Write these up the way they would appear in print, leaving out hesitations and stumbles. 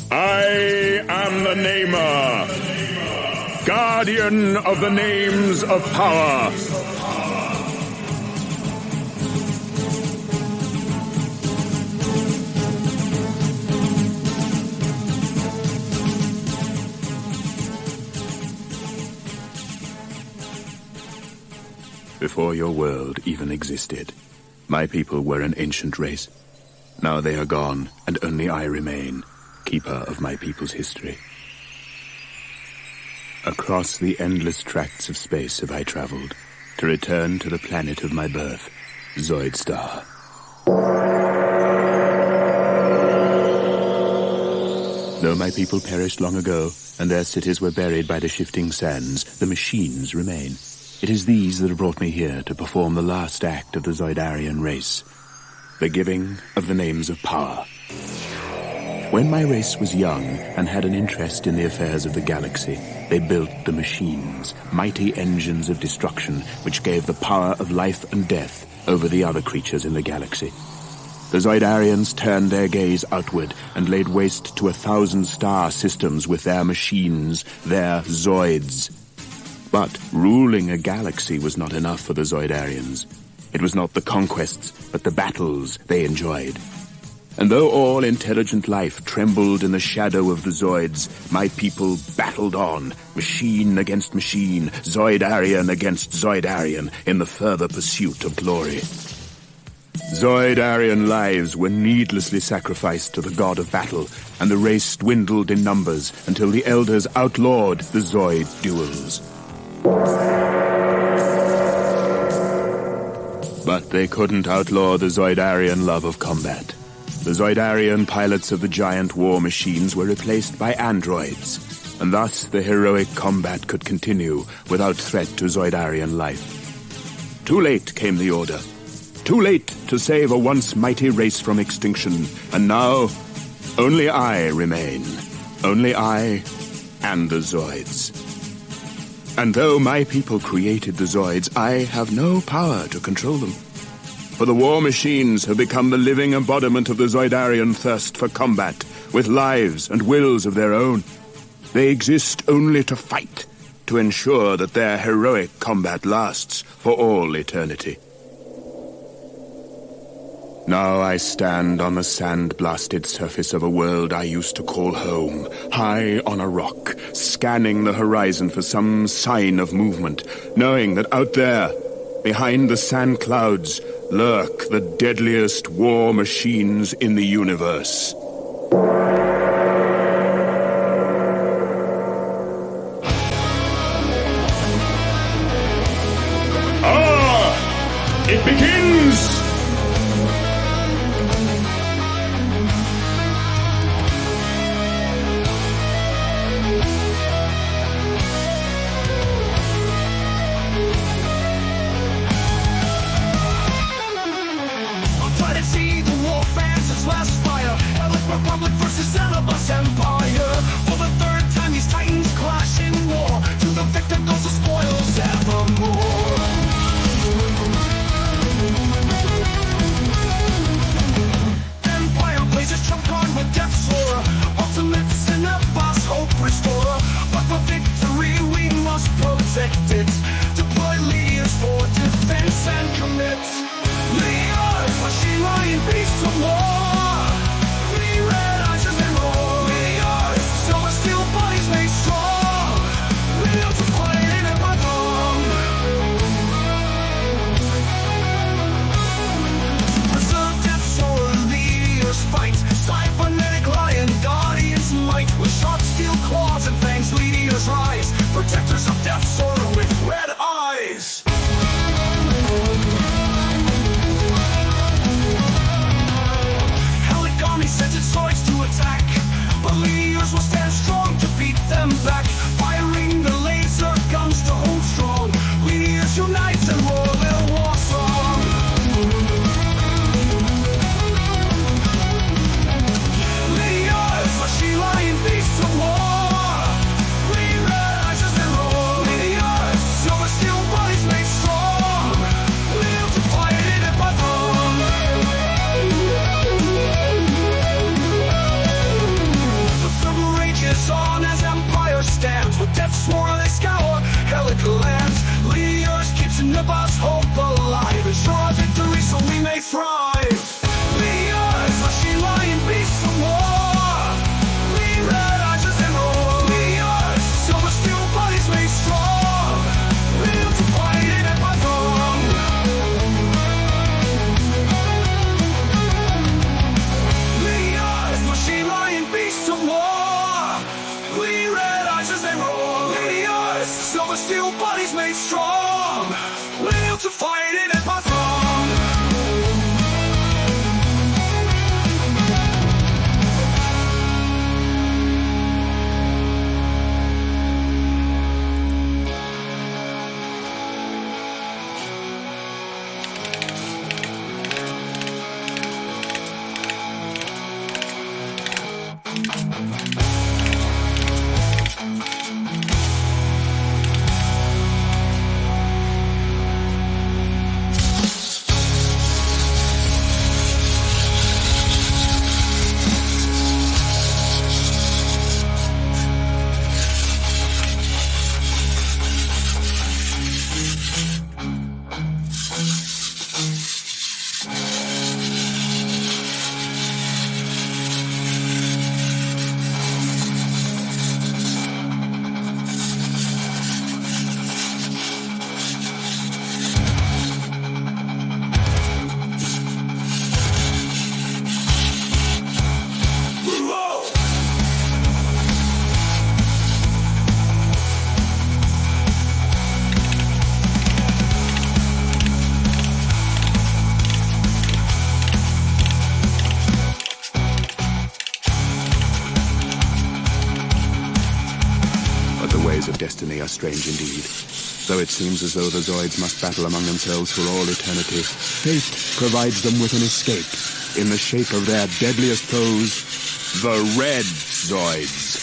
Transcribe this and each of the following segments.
I am the Namer, guardian of the names of power. Before your world even existed, my people were an ancient race. Now they are gone, and only I remain, keeper of my people's history. Across the endless tracts of space have I traveled, to return to the planet of my birth, Zoidstar. Though my people perished long ago, and their cities were buried by the shifting sands, the machines remain. It is these that have brought me here to perform the last act of the Zoidarian race, the giving of the names of power. When my race was young and had an interest in the affairs of the galaxy, they built the machines, mighty engines of destruction which gave the power of life and death over the other creatures in the galaxy. The Zoidarians turned their gaze outward and laid waste to 1,000 star systems with their machines, their Zoids. But ruling a galaxy was not enough for the Zoidarians. It was not the conquests, but the battles they enjoyed. And though all intelligent life trembled in the shadow of the Zoids, my people battled on, machine against machine, Zoidarian against Zoidarian, in the further pursuit of glory. Zoidarian lives were needlessly sacrificed to the god of battle, and the race dwindled in numbers until the elders outlawed the Zoid duels. But they couldn't outlaw the Zoidarian love of combat. The Zoidarian pilots of the giant war machines were replaced by androids, and thus the heroic combat could continue without threat to Zoidarian life. Too late came the order. Too late to save a once mighty race from extinction, and now only I remain. Only I and the Zoids. And though my people created the Zoids, I have no power to control them. For the war machines have become the living embodiment of the Zoidarian thirst for combat, with lives and wills of their own. They exist only to fight, to ensure that their heroic combat lasts for all eternity. Now I stand on the sand-blasted surface of a world I used to call home, high on a rock, scanning the horizon for some sign of movement, knowing that out there, behind the sand clouds, lurk the deadliest war machines in the universe. It begins! Republic versus Xenobus Empire. For the third time these titans clash in war. To the victor goes the spoils evermore. Empire blazes trump card with death's horror. Ultimates in a boss hope restorer. But for victory we must protect it. Deploy Lidiers for defense and commit. Lidiers, machine lion beasts of war. Red eyes as they roar. We are so steel bodies made strong. We are to fight in a battle. fighting and pass on. Of destiny are strange indeed. Though it seems as though the Zoids must battle among themselves for all eternity, fate provides them with an escape in the shape of their deadliest foes, the Red Zoids.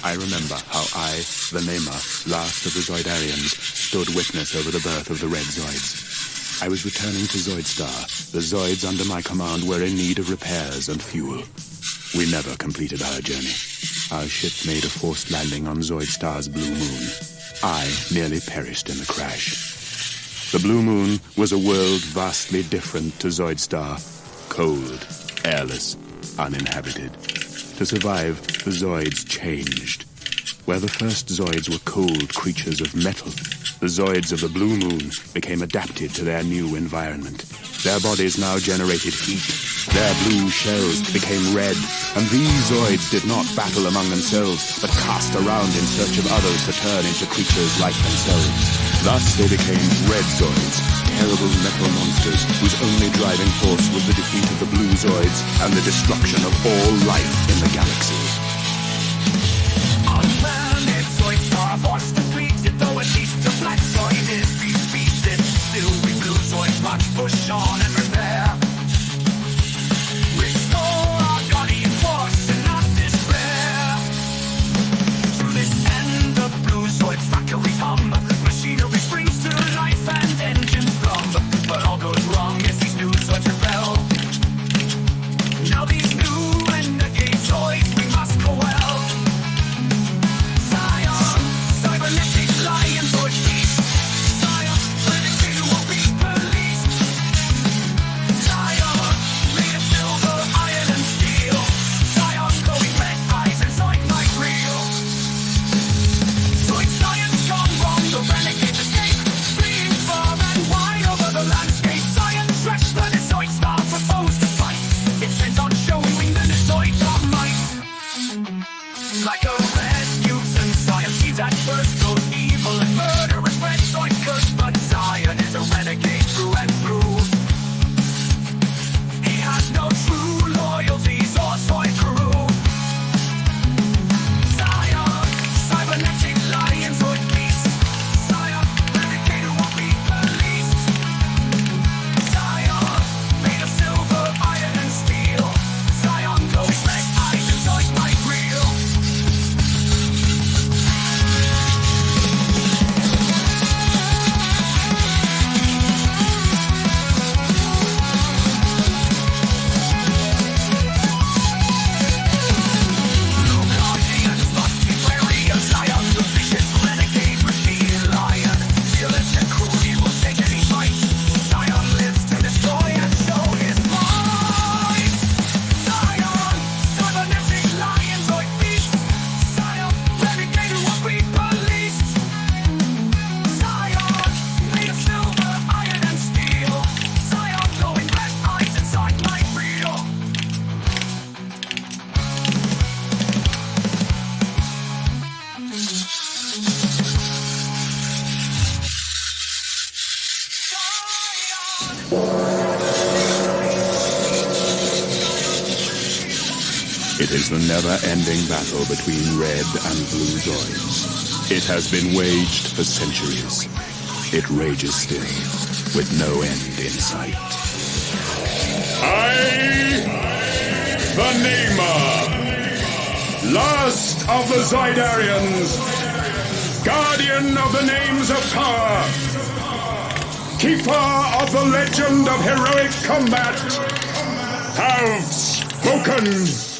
I remember how I, the Namer, last of the Zoidarians, stood witness over the birth of the Red Zoids. I was returning to Zoidstar. The Zoids under my command were in need of repairs and fuel. We never completed our journey. Our ship made a forced landing on Zoidstar's Blue Moon. I nearly perished in the crash. The Blue Moon was a world vastly different to Zoidstar. Cold, airless, uninhabited. To survive, the Zoids changed. Where the first Zoids were cold creatures of metal, the Zoids of the Blue Moon became adapted to their new environment. Their bodies now generated heat. Their blue shells became red, and these Zoids did not battle among themselves, but cast around in search of others to turn into creatures like themselves. Thus they became Red Zoids, terrible metal monsters whose only driving force was the defeat of the Blue Zoids and the destruction of all life in the galaxy. On planet Zoidstar, forced to treat it, though at least the black Zoid is beat it. Still we Blue Zoids march, push on and repair. Restore our guardian force and not despair. To this end, the Blue Zoid factories hum. Machinery springs to life and engines thrum. But all goes wrong as these new Zoids rebel. Now these new renegade Zoids we must go It is the never-ending battle between red and blue Zoids. It has been waged for centuries. It rages still, with no end in sight. I, the Namer, last of the Zoidarians, guardian of the names of power, keeper of the legend of heroic combat, have spoken.